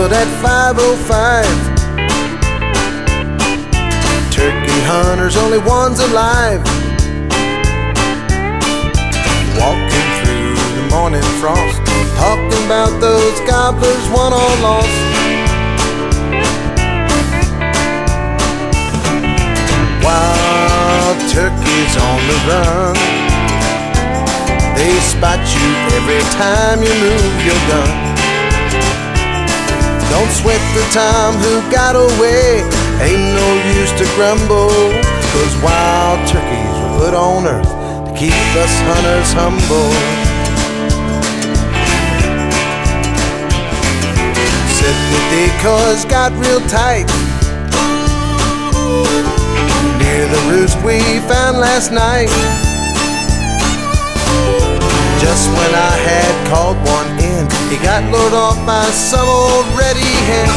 but at 5:05, turkey hunters, only one's alive. Walking through the morning frost, talking about those gobblers, won or lost. Wild turkeys on the run, they spot you every time you move your gun. Don't sweat the time who got away, ain't no use to grumble, 'cause wild turkeys were put on earth to keep us hunters humble. Said the decoys got real tight near the roost we found last night. Just when I had called one in, he got lured off by some old ready hen.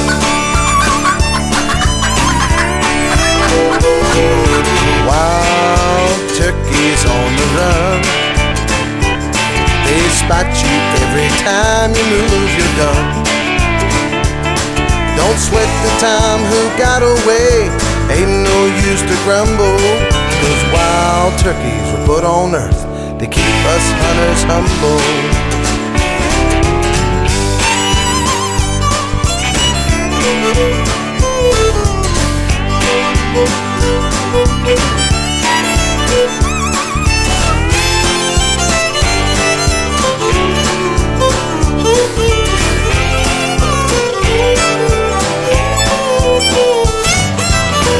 Wild turkeys on the run, they spot you every time you move your gun. Don't sweat the time who got away, ain't no use to grumble, 'cause wild turkeys were put on earth to keep us hunters humble.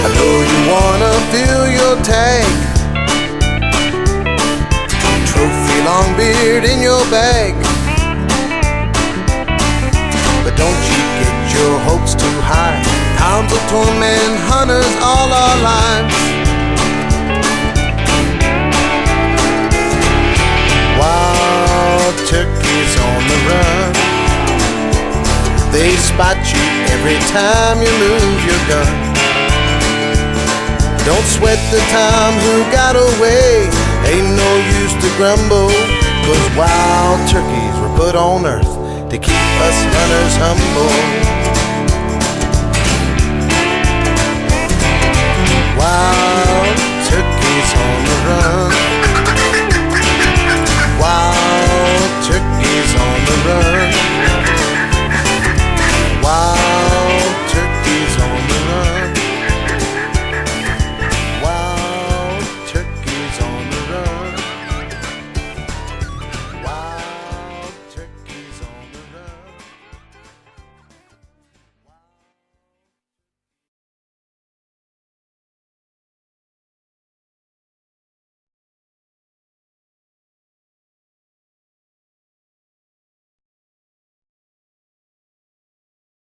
I know you wanna fill your tank, long beard in your bag, but don't you get your hopes too high. Hounds will torment hunters all our lives. Wild turkeys on the run, they spot you every time you move your gun. Don't sweat the time who got away, ain't no use to grumble, 'cause wild turkeys were put on earth to keep us hunters humble.